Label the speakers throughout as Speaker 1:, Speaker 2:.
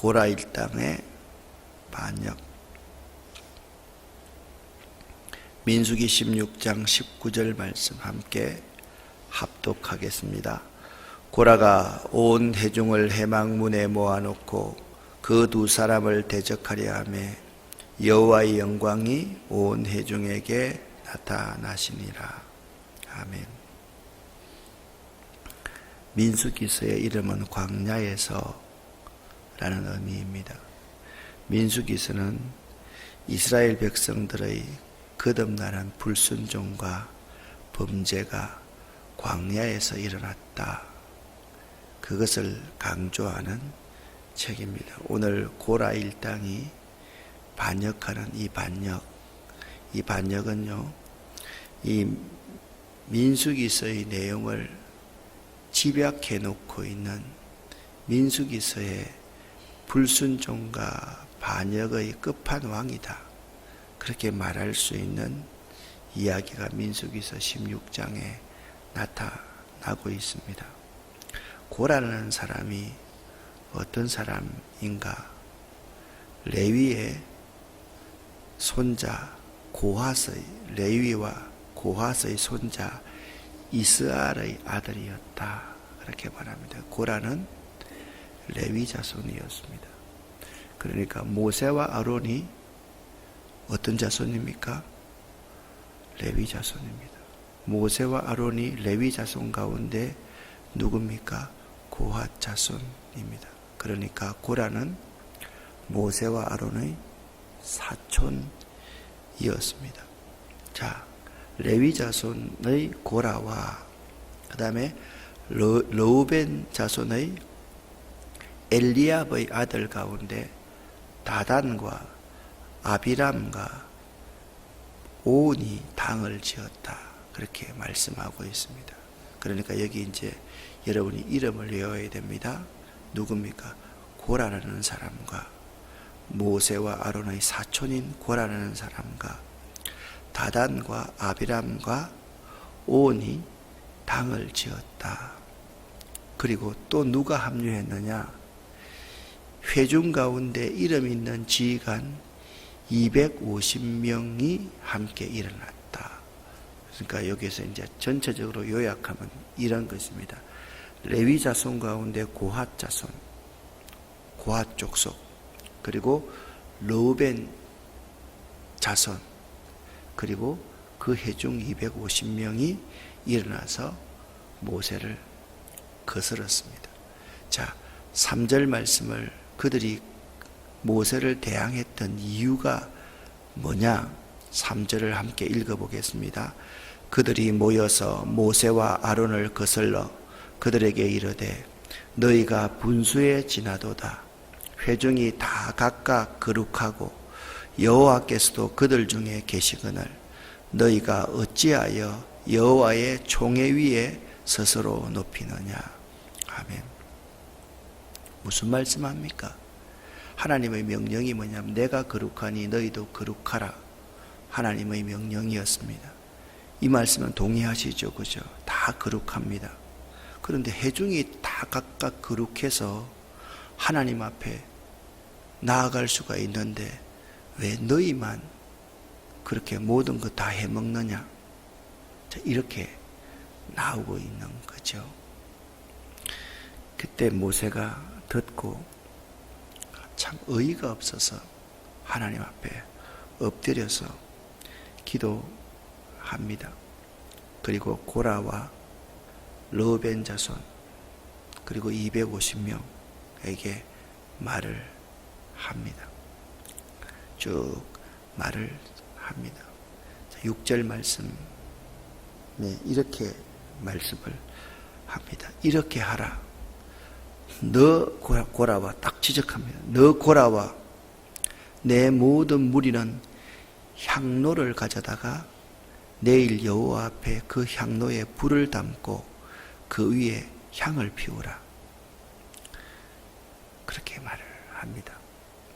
Speaker 1: 고라 일당의 반역. 민수기 16장 19절 말씀 함께 합독하겠습니다. 고라가 온 회중을 회막문에 모아놓고 그 두 사람을 대적하려 하매 여호와의 영광이 온 회중에게 나타나시니라. 아멘. 민수기서의 이름은 광야에서 라는 의미입니다. 민수기서는 이스라엘 백성들의 거듭나는 불순종과 범죄가 광야에서 일어났다, 그것을 강조하는 책입니다. 오늘 고라 일당이 반역하는 이 반역은요, 이 민수기서의 내용을 집약해 놓고 있는 민수기서의 불순종과 반역의 끝판왕이다, 그렇게 말할 수 있는 이야기가 민수기서 16장에 나타나고 있습니다. 고라는 사람이 어떤 사람인가? 레위의 손자 고핫의, 레위와 고핫의 손자 이스알의 아들이었다, 그렇게 말합니다. 고라는 레위 자손이었습니다. 그러니까 모세와 아론이 어떤 자손입니까? 레위 자손입니다. 모세와 아론이 레위 자손 가운데 누굽니까? 고핫 자손입니다. 그러니까 고라는 모세와 아론의 사촌이었습니다. 자, 레위 자손의 고라와 그 다음에 르우벤 자손의 엘리압의 아들 가운데 다단과 아비람과 오온이 당을 지었다, 그렇게 말씀하고 있습니다. 그러니까 여기 이제 여러분이 이름을 외워야 됩니다. 누굽니까? 고라라는 사람과 모세와 아론의 사촌인 고라라는 사람과 다단과 아비람과 오온이 당을 지었다. 그리고 또 누가 합류했느냐? 회중 가운데 이름 있는 지휘관 250명이 함께 일어났다. 그러니까 여기서 이제 전체적으로 요약하면 이런 것입니다. 레위 자손 가운데 고핫 자손, 고핫 족속, 그리고 르우벤 자손, 그리고 그 회중 250명이 일어나서 모세를 거스렀습니다. 자, 3절 말씀을 그들이 모세를 대항했던 이유가 뭐냐? 3절을 함께 읽어보겠습니다. 그들이 모여서 모세와 아론을 거슬러 그들에게 이르되 너희가 분수에 지나도다. 회중이 다 각각 거룩하고 여호와께서도 그들 중에 계시거늘 너희가 어찌하여 여호와의 총회 위에 스스로 높이느냐. 아멘. 무슨 말씀합니까? 하나님의 명령이 뭐냐면 내가 거룩하니 너희도 거룩하라, 하나님의 명령이었습니다. 이 말씀은 동의하시죠? 그죠? 다 거룩합니다. 그런데 회중이 다 각각 거룩해서 하나님 앞에 나아갈 수가 있는데 왜 너희만 그렇게 모든 것 다 해먹느냐? 이렇게 나오고 있는 거죠. 그때 모세가 듣고 참 의의가 없어서 하나님 앞에 엎드려서 기도합니다. 그리고 고라와 르우벤 자손 그리고 250명에게 말을 합니다. 쭉 말을 합니다. 6절 말씀에 이렇게 말씀을 합니다. 이렇게 하라. 너 고라와 딱 지적합니다. 너 고라와 내 모든 무리는 향로를 가져다가 내일 여호와 앞에 그 향로에 불을 담고 그 위에 향을 피우라. 그렇게 말을 합니다.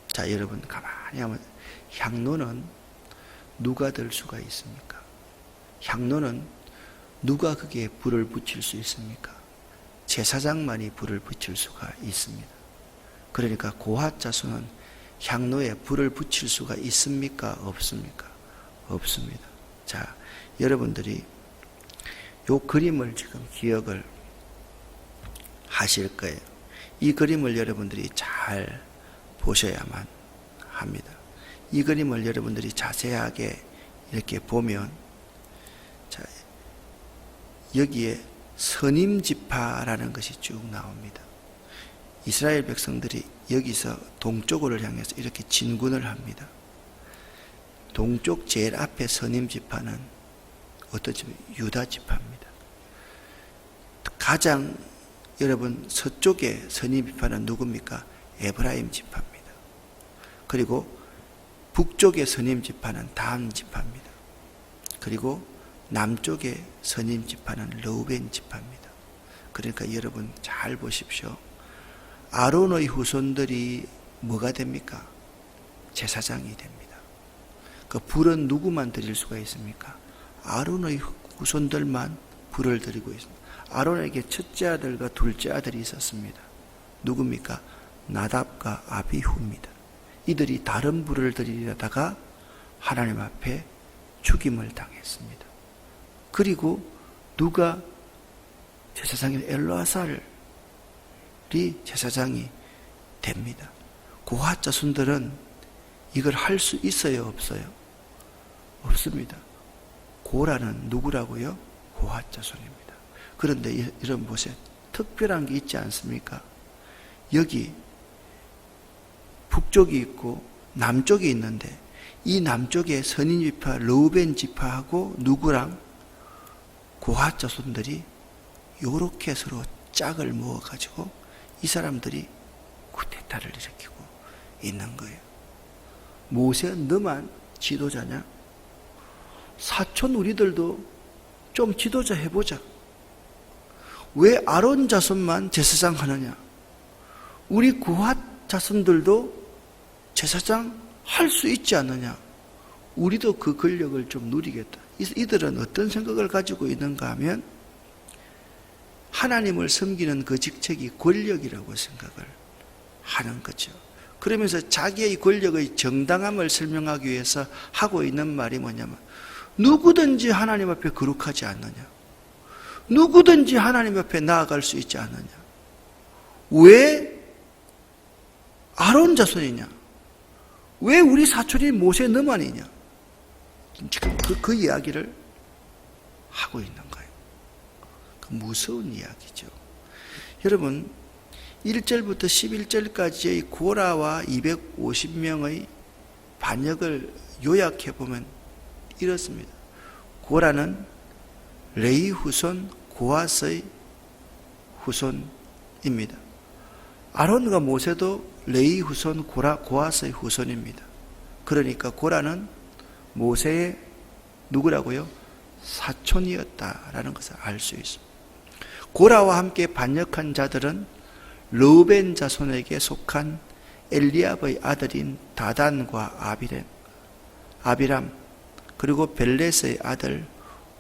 Speaker 1: 자, 여러분 가만히 하면 향로는 누가 들 수가 있습니까? 향로는 누가 거기에 불을 붙일 수 있습니까? 제사장만이 불을 붙일 수가 있습니다. 그러니까 고핫 자손은 향로에 불을 붙일 수가 있습니까? 없습니까? 없습니다. 자, 여러분들이 요 그림을 지금 기억을 하실 거예요. 이 그림을 여러분들이 잘 보셔야만 합니다. 이 그림을 여러분들이 자세하게 이렇게 보면, 자, 여기에 선임지파라는 것이 쭉 나옵니다. 이스라엘 백성들이 여기서 동쪽으로 향해서 이렇게 진군을 합니다. 동쪽 제일 앞에 선임지파는 어떠지? 유다지파입니다. 가장 여러분 서쪽에 선임지파는 누굽니까? 에브라임 지파입니다. 그리고 북쪽의 선임지파는 단 지파입니다. 그리고 남쪽의 선임지파는 르우벤 지파입니다. 그러니까 여러분 잘 보십시오. 아론의 후손들이 뭐가 됩니까? 제사장이 됩니다. 그 불은 누구만 드릴 수가 있습니까? 아론의 후손들만 불을 드리고 있습니다. 아론에게 첫째 아들과 둘째 아들이 있었습니다. 누굽니까? 나답과 아비후입니다. 이들이 다른 불을 드리려다가 하나님 앞에 죽임을 당했습니다. 그리고 누가 제사장인 엘르아살이 제사장이 됩니다. 고핫 자손들은 이걸 할 수 있어요, 없어요? 없습니다. 고라는 누구라고요? 고핫 자손입니다. 그런데 여러분 보세요. 특별한 게 있지 않습니까? 여기 북쪽이 있고 남쪽이 있는데, 이 남쪽에 선인지파 르우벤 지파하고 누구랑 고핫 자손들이 요렇게 서로 짝을 모아가지고 이 사람들이 쿠데타를 일으키고 있는 거예요. 모세, 너만 지도자냐? 사촌 우리들도 좀 지도자 해보자. 왜 아론 자손만 제사장 하느냐? 우리 고핫 자손들도 제사장 할 수 있지 않느냐? 우리도 그 권력을 좀 누리겠다. 이들은 어떤 생각을 가지고 있는가 하면, 하나님을 섬기는 그 직책이 권력이라고 생각을 하는 거죠. 그러면서 자기의 권력의 정당함을 설명하기 위해서 하고 있는 말이 뭐냐면, 누구든지 하나님 앞에 거룩하지 않느냐? 누구든지 하나님 앞에 나아갈 수 있지 않느냐? 왜 아론 자손이냐? 왜 우리 사촌인 모세 너만이냐? 지금 그 이야기를 하고 있는 거예요. 그 무서운 이야기죠. 여러분, 1절부터 11절까지의 고라와 250명의 반역을 요약해 보면 이렇습니다. 고라는 레위 후손 고핫의 후손입니다. 아론과 모세도 레위 후손 고핫의 후손입니다. 그러니까 고라는 모세의 누구라고요? 사촌이었다라는 것을 알 수 있습니다. 고라와 함께 반역한 자들은 르우벤 자손에게 속한 엘리압의 아들인 다단과 아비람, 그리고 벨렛의 아들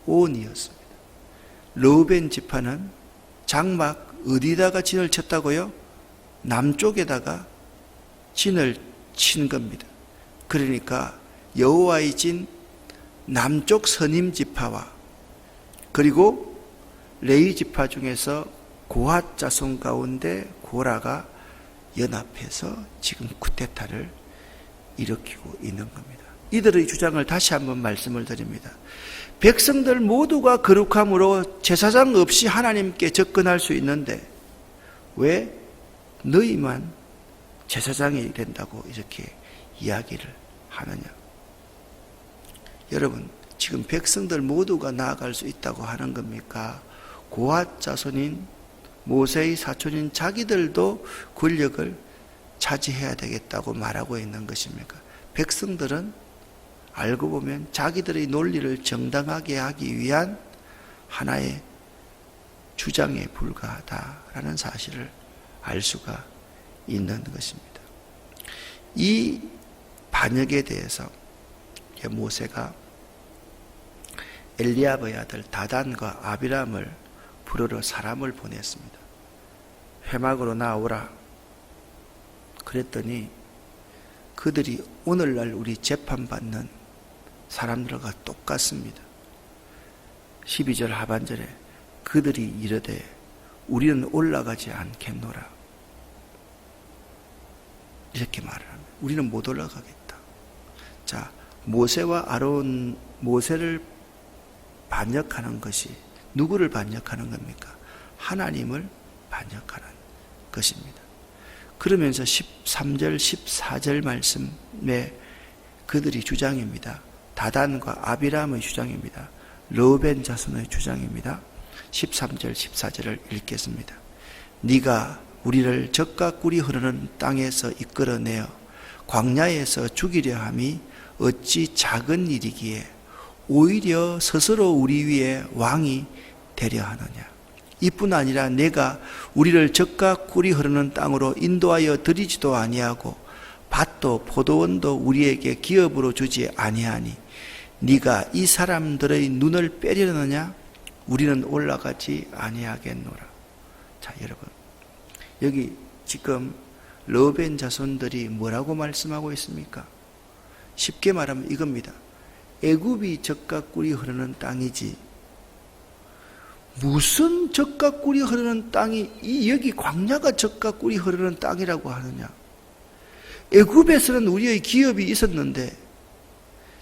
Speaker 1: 온이었습니다. 르우벤 지파는 장막 어디다가 진을 쳤다고요? 남쪽에다가 진을 친 겁니다. 그러니까 여호와의 진 남쪽 선임 지파와 그리고 레위 지파 중에서 고핫 자손 가운데 고라가 연합해서 지금 쿠데타를 일으키고 있는 겁니다. 이들의 주장을 다시 한번 말씀을 드립니다. 백성들 모두가 거룩함으로 제사장 없이 하나님께 접근할 수 있는데 왜 너희만 제사장이 된다고 이렇게 이야기를 하느냐? 여러분, 지금 백성들 모두가 나아갈 수 있다고 하는 겁니까? 고핫 자손인 모세의 사촌인 자기들도 권력을 차지해야 되겠다고 말하고 있는 것입니까? 백성들은 알고 보면 자기들의 논리를 정당하게 하기 위한 하나의 주장에 불과하다라는 사실을 알 수가 있는 것입니다. 이 반역에 대해서 모세가 엘리압의 아들 다단과 아비람을 부르러 사람을 보냈습니다. 회막으로 나오라. 그랬더니 그들이 오늘날 우리 재판받는 사람들과 똑같습니다. 12절 하반절에 그들이 이르되 우리는 올라가지 않겠노라. 이렇게 말을 합니다. 우리는 못 올라가겠다. 자, 모세와 아론, 모세를 반역하는 것이 누구를 반역하는 겁니까? 하나님을 반역하는 것입니다. 그러면서 13절, 14절 말씀에 그들이 주장입니다. 다단과 아비람의 주장입니다. 르우벤 자손의 주장입니다. 13절, 14절을 읽겠습니다. 네가 우리를 젖과 꿀이 흐르는 땅에서 이끌어내어 광야에서 죽이려 함이 어찌 작은 일이기에 오히려 스스로 우리 위에 왕이 되려 하느냐. 이뿐 아니라 내가 우리를 젖과 꿀이 흐르는 땅으로 인도하여 드리지도 아니하고 밭도 포도원도 우리에게 기업으로 주지 아니하니 네가 이 사람들의 눈을 빼려느냐? 우리는 올라가지 아니하겠노라. 자, 여러분, 여기 지금 르우벤 자손들이 뭐라고 말씀하고 있습니까? 쉽게 말하면 이겁니다. 애굽이 젖과 꿀이 흐르는 땅이지 무슨 젖과 꿀이 흐르는 땅이 여기 광야가 젖과 꿀이 흐르는 땅이라고 하느냐? 애굽에서는 우리의 기업이 있었는데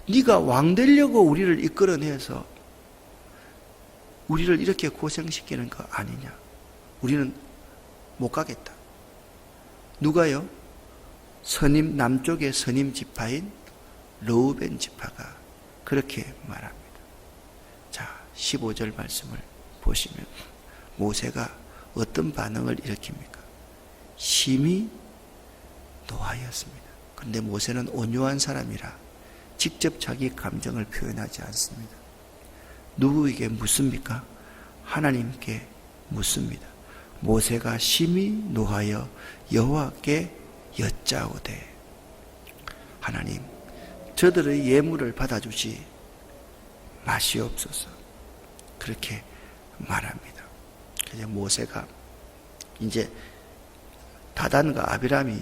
Speaker 1: 네가 왕 되려고 우리를 이끌어내서 우리를 이렇게 고생시키는 거 아니냐? 우리는 못 가겠다. 누가요? 남쪽의 선임 지파인 르우벤 지파가 그렇게 말합니다. 자, 15절 말씀을 보시면 모세가 어떤 반응을 일으킵니까? 심히 노하였습니다. 그런데 모세는 온유한 사람이라 직접 자기 감정을 표현하지 않습니다. 누구에게 묻습니까? 하나님께 묻습니다. 모세가 심히 노하여 여호와께 여짜오되 하나님, 저들의 예물을 받아주지 마시옵소서. 그렇게 말합니다. 그래서 모세가 이제 다단과 아비람이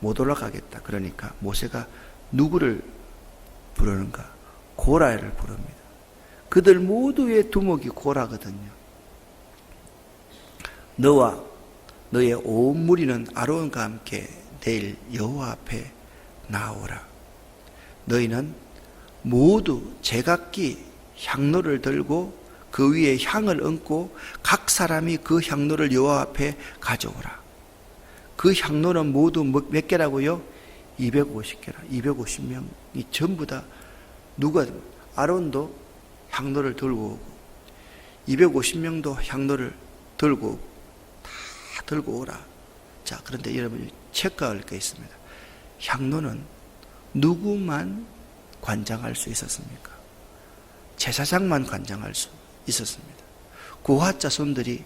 Speaker 1: 못 올라가겠다. 그러니까 모세가 누구를 부르는가? 고라를 부릅니다. 그들 모두의 두목이 고라거든요. 너와 너의 온 무리는 아론과 함께 내일 여호와 앞에 나오라. 너희는 모두 제각기 향로를 들고 그 위에 향을 얹고 각 사람이 그 향로를 여호와 앞에 가져오라. 그 향로는 모두 몇 개라고요? 250개라. 250명이 전부 다 누가 아론도 향로를 들고 오고 250명도 향로를 들고 오고 다 들고 오라. 자, 그런데 여러분이 체크할 게 있습니다. 향로는 누구만 관장할 수 있었습니까? 제사장만 관장할 수 있었습니다. 고핫 자손들이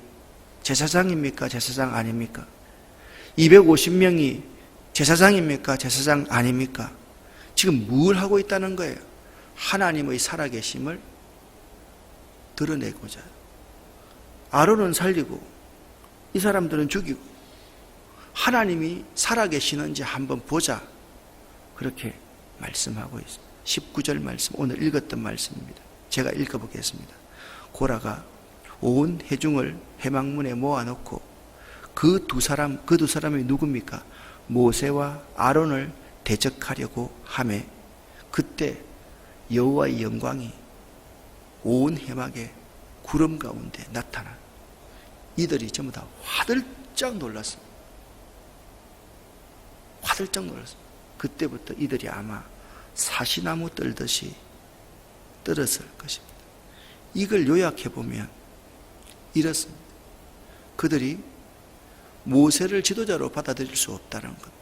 Speaker 1: 제사장입니까? 제사장 아닙니까? 250명이 제사장입니까? 제사장 아닙니까? 지금 뭘 하고 있다는 거예요? 하나님의 살아계심을 드러내고자. 아론은 살리고 이 사람들은 죽이고 하나님이 살아계시는지 한번 보자. 그렇게 말씀하고 있습니다. 19절 말씀, 오늘 읽었던 말씀입니다. 제가 읽어보겠습니다. 고라가 온 회중을 회막문에 모아놓고 그 두 사람이 누굽니까? 모세와 아론을 대적하려고 하매 그때 여호와의 영광이 온 회막의 구름 가운데 나타나 이들이 전부 다 화들짝 놀랐습니다. 화들짝 놀랐습니다. 그때부터 이들이 아마 사시나무 떨듯이 떨었을 것입니다. 이걸 요약해보면 이렇습니다. 그들이 모세를 지도자로 받아들일 수 없다는 겁니다.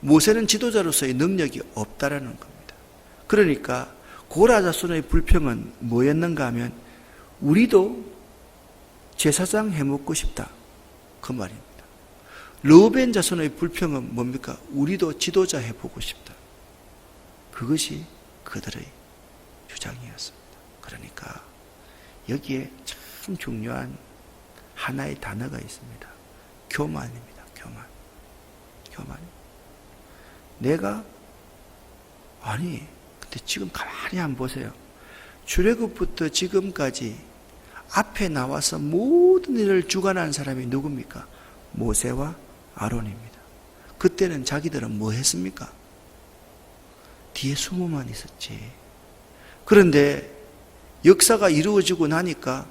Speaker 1: 모세는 지도자로서의 능력이 없다라는 겁니다. 그러니까 고라 자손의 불평은 뭐였는가 하면 우리도 제사장 해먹고 싶다. 그 말입니다. 르우벤 자손의 불평은 뭡니까? 우리도 지도자 해보고 싶다. 그것이 그들의 주장이었습니다. 그러니까 여기에 참 중요한 하나의 단어가 있습니다. 교만입니다. 교만. 내가 아니 근데 지금 가만히 한번 보세요. 출애굽부터 지금까지 앞에 나와서 모든 일을 주관한 사람이 누굽니까? 모세와 아론입니다. 그때는 자기들은 뭐 했습니까? 뒤에 숨어만 있었지. 그런데 역사가 이루어지고 나니까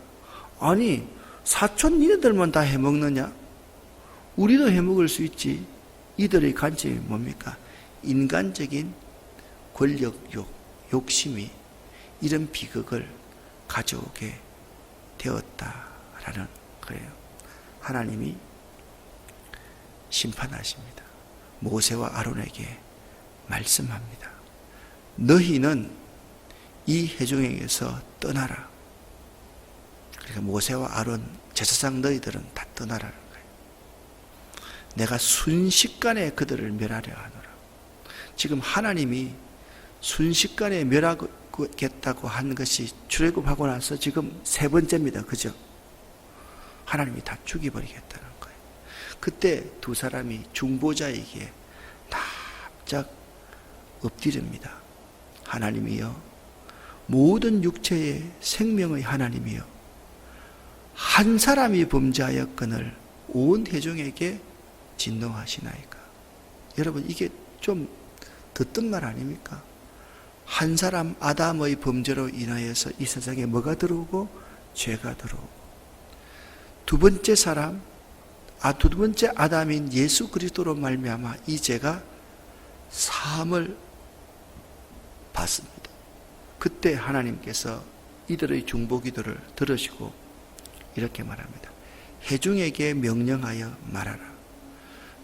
Speaker 1: 아니 사촌 니네들만 다 해먹느냐? 우리도 해먹을 수 있지. 이들의 관점이 뭡니까? 인간적인 권력욕, 욕심이 이런 비극을 가져오게 되었다라는 거예요. 하나님이 심판하십니다. 모세와 아론에게 말씀합니다. 너희는 이 회중에게서 떠나라. 그러니까 모세와 아론 제사장 너희들은 다 떠나라는 거예요. 내가 순식간에 그들을 멸하려 하노라. 지금 하나님이 순식간에 멸하겠다고 한 것이 출애굽하고 나서 지금 세 번째입니다. 그죠? 하나님이 다 죽여버리겠다는 거예요. 그때 두 사람이 중보자에게 납작 엎드립니다. 하나님이여, 모든 육체의 생명의 하나님이여, 한 사람이 범죄하였거늘 온 회중에게 진노하시나이까. 여러분, 이게 좀 듣던 말 아닙니까? 한 사람 아담의 범죄로 인하여서 이 세상에 뭐가 들어오고? 죄가 들어오고, 두 번째 아담인 예수 그리스도로 말미암아 이 죄가 사함을 받습니다. 그때 하나님께서 이들의 중보기도를 들으시고 이렇게 말합니다. 회중에게 명령하여 말하라.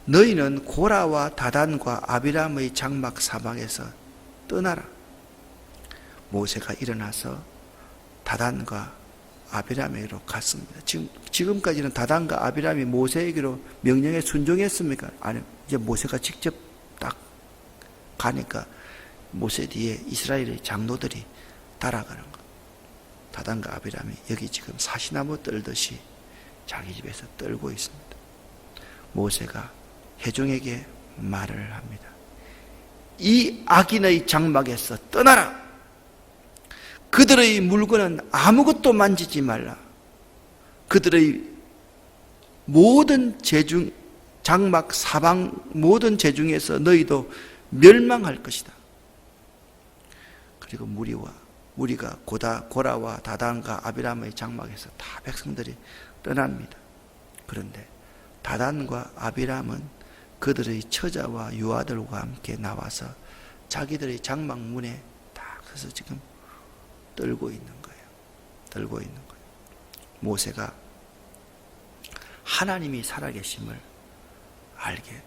Speaker 1: 너희는 고라와 다단과 아비람의 장막 사방에서 떠나라. 모세가 일어나서 다단과 아비람에게로 갔습니다. 지금까지는 다단과 아비람이 모세에게로 명령에 순종했습니까? 아니, 이제 모세가 직접 딱 가니까 모세 뒤에 이스라엘의 장로들이 따라가는 것. 다단과 아비람이 여기 지금 사시나무 떨듯이 자기 집에서 떨고 있습니다. 모세가 회중에게 말을 합니다. 이 악인의 장막에서 떠나라. 그들의 물건은 아무것도 만지지 말라. 그들의 모든 장막 사방 모든 재중에서 너희도 멸망할 것이다. 그리고 무리가 고라와 다단과 아비람의 장막에서 다 백성들이 떠납니다. 그런데 다단과 아비람은 그들의 처자와 유아들과 함께 나와서 자기들의 장막 문에 딱 서서 지금 떨고 있는 거예요. 모세가 하나님이 살아계심을 알게.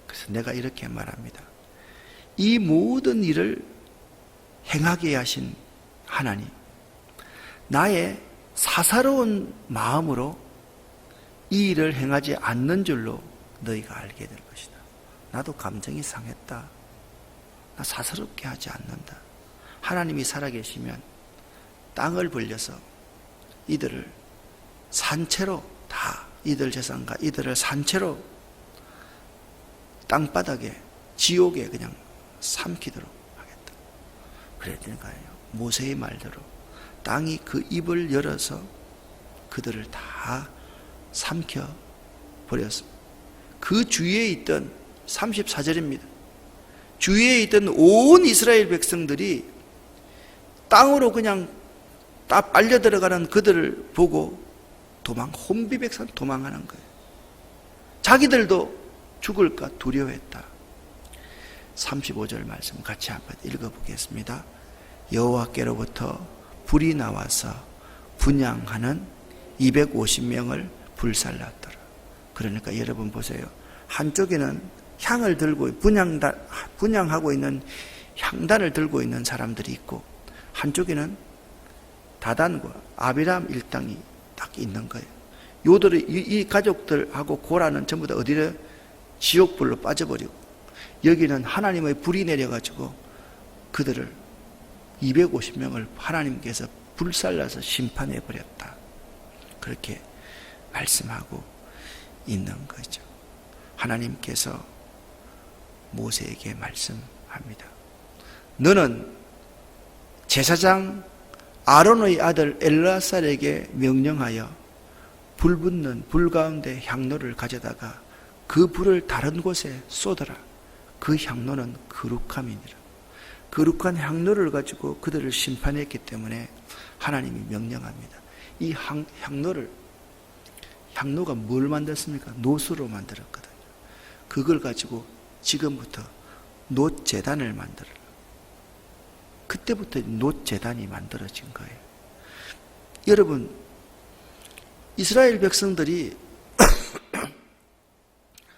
Speaker 1: 그래서 내가 이렇게 말합니다. 이 모든 일을 행하게 하신 하나님, 나의 사사로운 마음으로 이 일을 행하지 않는 줄로 너희가 알게 될 것이다. 나도 감정이 상했다. 나 사사롭게 하지 않는다. 하나님이 살아계시면 땅을 벌려서 이들을 산채로 다 이들 재산과 이들을 산채로 땅바닥에 지옥에 그냥 삼키도록 하겠다. 그랬으니까요. 모세의 말대로 땅이 그 입을 열어서 그들을 다 삼켜 버렸습니다. 그 주위에 있던 34절입니다. 주위에 있던 온 이스라엘 백성들이 땅으로 그냥 딱 빨려 들어가는 그들을 보고 혼비백산 도망하는 거예요. 자기들도 죽을까 두려워했다. 35절 말씀 같이 한번 읽어보겠습니다. 여호와께로부터 불이 나와서 분향하는 250명을 불살랐더라. 그러니까 여러분 보세요. 한쪽에는 향을 들고 분향하고 있는 향단을 들고 있는 사람들이 있고, 한쪽에는 다단과 아비람 일당이 딱 있는 거예요. 요들이 이 가족들하고 고라는 전부 다 어디를 지옥불로 빠져버리고, 여기는 하나님의 불이 내려가지고 그들을 250명을 하나님께서 불살라서 심판해버렸다. 그렇게 말씀하고 있는 거죠. 하나님께서 모세에게 말씀합니다. 너는 제사장 아론의 아들 엘르아살에게 명령하여 불 붙는 불 가운데 향로를 가져다가 그 불을 다른 곳에 쏟아라. 그 향로는 거룩함이니라. 거룩한 향로를 가지고 그들을 심판했기 때문에 하나님이 명령합니다. 이 향로가 뭘 만들었습니까? 노수로 만들었거든요. 그걸 가지고 지금부터 놋제단을 만들어라. 그때부터 놋제단이 만들어진 거예요. 여러분, 이스라엘 백성들이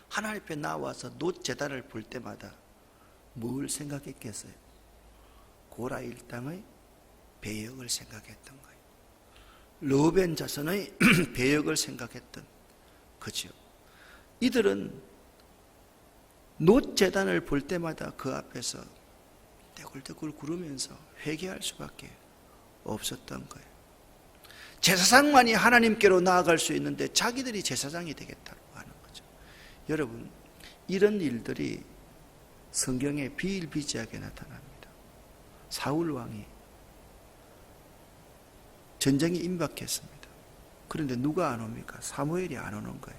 Speaker 1: 하나님 앞에 나와서 놋제단을 볼 때마다 뭘 생각했겠어요? 고라 일당의 배역을 생각했던 거예요. 르우벤 자손의 배역을 생각했던 거죠. 이들은 놋제단을 볼 때마다 그 앞에서 떼굴떼굴 구르면서 회개할 수밖에 없었던 거예요. 제사장만이 하나님께로 나아갈 수 있는데 자기들이 제사장이 되겠다고 하는 거죠. 여러분, 이런 일들이 성경에 비일비재하게 나타납니다. 사울 왕이 전쟁이 임박했습니다. 그런데 누가 안 옵니까? 사무엘이 안 오는 거예요.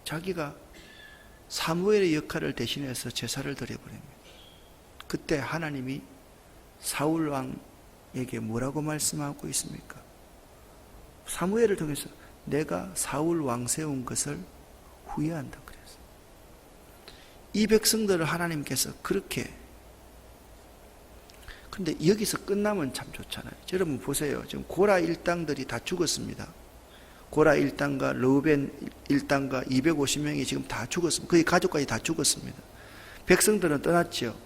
Speaker 1: 자기가 사무엘의 역할을 대신해서 제사를 드려버립니다. 그때 하나님이 사울 왕에게 뭐라고 말씀하고 있습니까? 사무엘을 통해서 내가 사울 왕 세운 것을 후회한다 그랬어요. 이 백성들을 하나님께서 그렇게, 그런데 여기서 끝나면 참 좋잖아요. 여러분 보세요. 지금 고라 일당들이 다 죽었습니다. 고라 일당과 르우벤 일당과 250명이 지금 다 죽었습니다. 그의 가족까지 다 죽었습니다. 백성들은 떠났죠.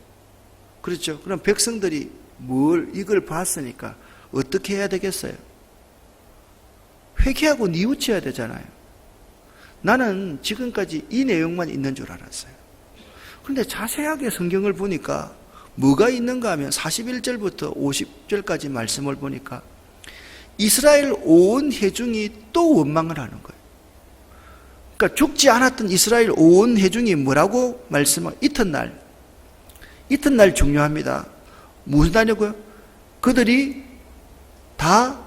Speaker 1: 그렇죠. 그럼 백성들이 이걸 봤으니까 어떻게 해야 되겠어요? 회개하고 뉘우쳐야 되잖아요. 나는 지금까지 이 내용만 있는 줄 알았어요. 그런데 자세하게 성경을 보니까 뭐가 있는가 하면 41절부터 50절까지 말씀을 보니까 이스라엘 온 회중이 또 원망을 하는 거예요. 그러니까 죽지 않았던 이스라엘 온 회중이 뭐라고 말씀을, 이튿날 중요합니다. 무슨 날이고요? 그들이 다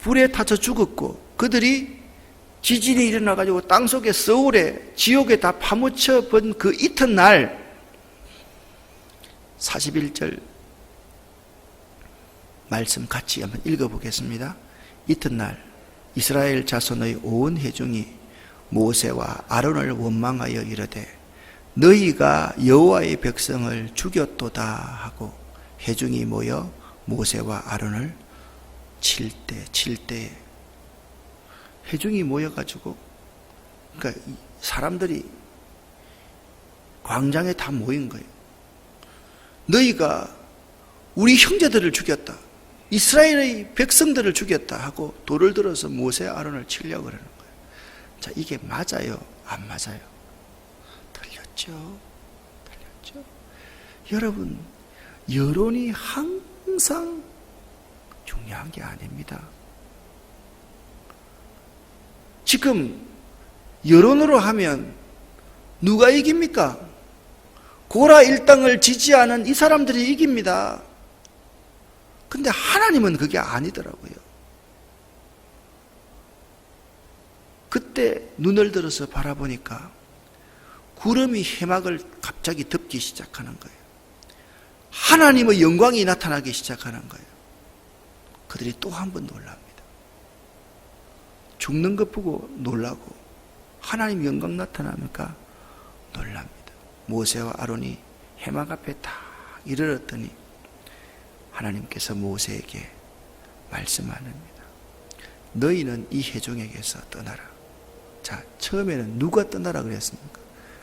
Speaker 1: 불에 타서 죽었고 그들이 지진이 일어나가지고 땅속에 서울에 지옥에 다 파묻혀 본 그 이튿날 41절 말씀 같이 한번 읽어보겠습니다. 이튿날 이스라엘 자손의 온 회중이 모세와 아론을 원망하여 이르되 너희가 여호와의 백성을 죽였도다 하고 회중이 모여 모세와 아론을 칠 때 회중이 모여가지고, 그러니까 사람들이 광장에 다 모인 거예요. 너희가 우리 형제들을 죽였다, 이스라엘의 백성들을 죽였다 하고 돌을 들어서 모세 아론을 치려고 그러는 거예요. 자, 이게 맞아요? 안 맞아요? 틀렸죠? 여러분, 여론이 항상 중요한 게 아닙니다. 지금 여론으로 하면 누가 이깁니까? 고라 일당을 지지하는 이 사람들이 이깁니다. 근데 하나님은 그게 아니더라고요. 그때 눈을 들어서 바라보니까 구름이 해막을 갑자기 덮기 시작하는 거예요. 하나님의 영광이 나타나기 시작하는 거예요. 그들이 또 한 번 놀랍니다. 죽는 것 보고 놀라고 하나님 영광 나타나니까 놀랍니다. 모세와 아론이 해막 앞에 딱 이르렀더니 하나님께서 모세에게 말씀하십니다. 너희는 이 회중에게서 떠나라. 자, 처음에는 누가 떠나라 그랬습니까?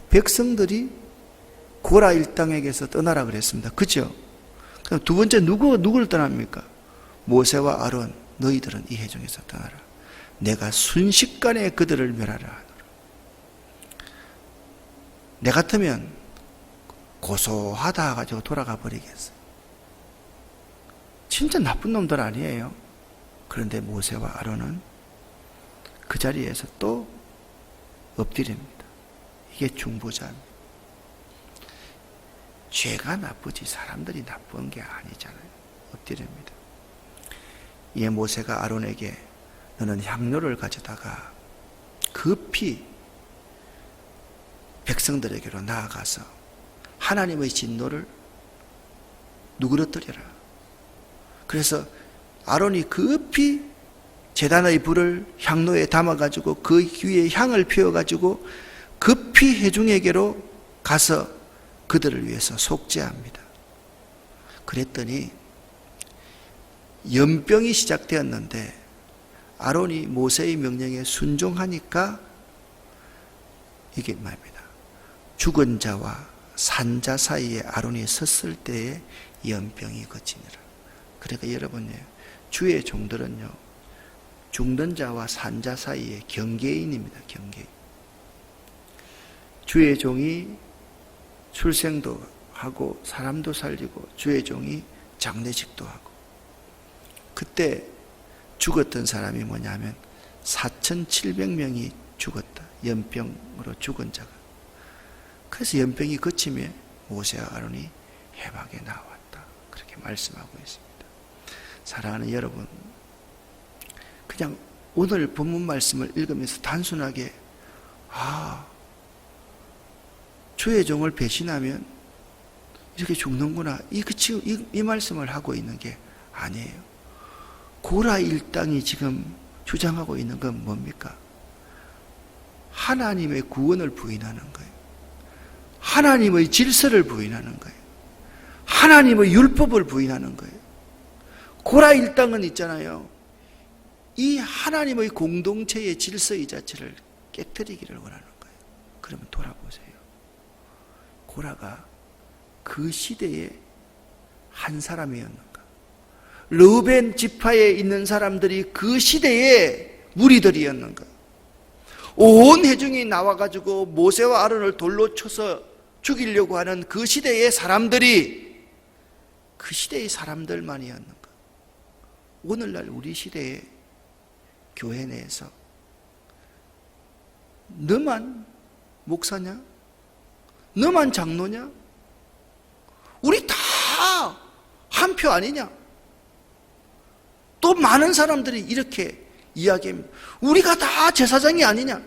Speaker 1: 백성들이 고라 일당에게서 떠나라 그랬습니다. 그죠? 그럼 두 번째 누구를 떠납니까? 모세와 아론, 너희들은 이 회중에서 떠나라. 내가 순식간에 그들을 멸하라 하노라. 내 같으면 고소하다 가지고 돌아가 버리겠어요. 진짜 나쁜 놈들 아니에요. 그런데 모세와 아론은 그 자리에서 또 엎드립니다. 이게 중보자입니다. 죄가 나쁘지 사람들이 나쁜 게 아니잖아요. 엎드립니다. 이에 모세가 아론에게 너는 향로를 가져다가 급히 백성들에게로 나아가서 하나님의 진노를 누그러뜨려라. 그래서 아론이 급히 제단의 불을 향로에 담아가지고 그 위에 향을 피워가지고 급히 회중에게로 가서 그들을 위해서 속죄합니다. 그랬더니 연병이 시작되었는데 아론이 모세의 명령에 순종하니까 이게 말입니다. 죽은 자와 산 자 사이에 아론이 섰을 때에 연병이 그치니라. 그러니까 여러분요, 주의 종들은요, 죽는 자와 산 자 사이에 경계인입니다. 경계인. 주의 종이 출생도 하고 사람도 살리고 주의 종이 장례식도 하고, 그때 죽었던 사람이 뭐냐면 4,700명이 죽었다. 연병으로 죽은 자가. 그래서 연병이 그치며 모세와 아론이 해방에 나왔다. 그렇게 말씀하고 있습니다. 사랑하는 여러분, 그냥 오늘 본문 말씀을 읽으면서 단순하게 주의 종을 배신하면 이렇게 죽는구나, 이 말씀을 하고 있는 게 아니에요. 고라 일당이 지금 주장하고 있는 건 뭡니까? 하나님의 구원을 부인하는 거예요. 하나님의 질서를 부인하는 거예요. 하나님의 율법을 부인하는 거예요. 고라 일당은 있잖아요, 이 하나님의 공동체의 질서 이 자체를 깨뜨리기를 원하는 거예요. 그러면 돌아보세요. 고라가 그 시대에 한 사람이었는가? 르우벤 지파에 있는 사람들이 그 시대의 무리들이었는가? 온 회중이 나와가지고 모세와 아론을 돌로 쳐서 죽이려고 하는 그 시대의 사람들이 그 시대의 사람들만이었는가? 오늘날 우리 시대의 교회 내에서 너만 목사냐? 너만 장로냐? 우리 다 한 표 아니냐? 또 많은 사람들이 이렇게 이야기합니다. 우리가 다 제사장이 아니냐?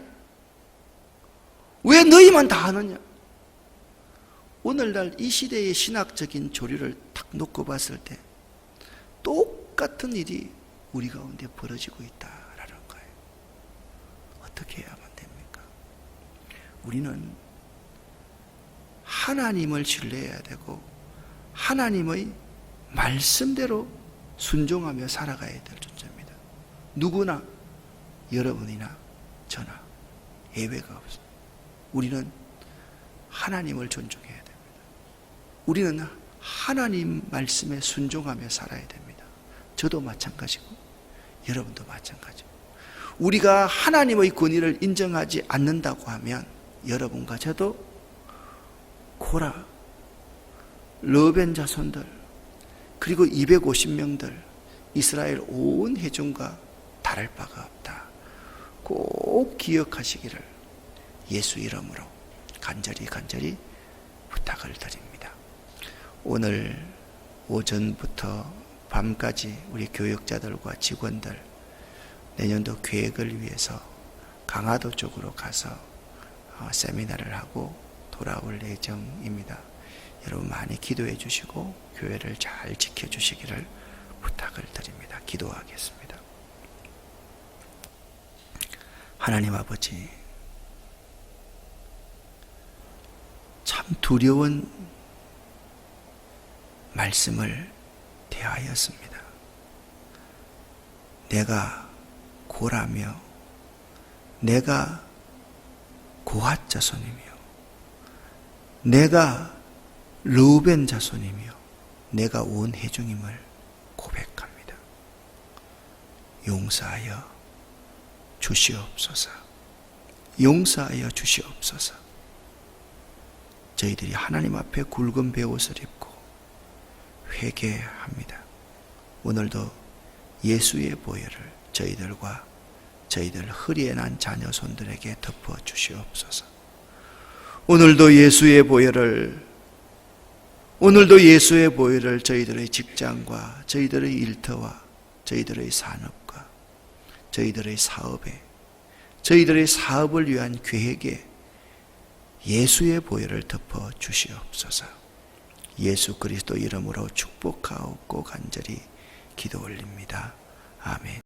Speaker 1: 왜 너희만 다 하느냐? 오늘날 이 시대의 신학적인 조류를 탁 놓고 봤을 때 똑같은 일이 우리 가운데 벌어지고 있다라는 거예요. 어떻게 해야만 됩니까? 우리는 하나님을 신뢰해야 되고 하나님의 말씀대로 순종하며 살아가야 될 존재입니다. 누구나, 여러분이나 저나 예외가 없습니다. 우리는 하나님을 존중해야 됩니다. 우리는 하나님 말씀에 순종하며 살아야 됩니다. 저도 마찬가지고 여러분도 마찬가지고, 우리가 하나님의 권위를 인정하지 않는다고 하면 여러분과 저도 고라, 르우벤 자손들, 그리고 250명들 이스라엘 온 회중과 다를 바가 없다. 꼭 기억하시기를 예수 이름으로 간절히 부탁을 드립니다. 오늘 오전부터 밤까지 우리 교역자들과 직원들 내년도 계획을 위해서 강화도 쪽으로 가서 세미나를 하고 돌아올 예정입니다. 여러분 많이 기도해 주시고 교회를 잘 지켜주시기를 부탁을 드립니다. 기도하겠습니다. 하나님 아버지, 참 두려운 말씀을 대하였습니다. 내가 고라며 내가 고핫 자손이며 내가 르우벤 자손이며 내가 온 회중임을 고백합니다. 용서하여 주시옵소서. 용서하여 주시옵소서. 저희들이 하나님 앞에 굵은 베옷을 입고 회개합니다. 오늘도 예수의 보혈을 저희들과 저희들 허리에 난 자녀손들에게 덮어 주시옵소서. 오늘도 예수의 보혈을 오늘도 예수의 보혈을 저희들의 직장과 저희들의 일터와 저희들의 산업과 저희들의 사업에, 저희들의 사업을 위한 계획에 예수의 보혈을 덮어 주시옵소서. 예수 그리스도 이름으로 축복하옵고 간절히 기도 올립니다. 아멘.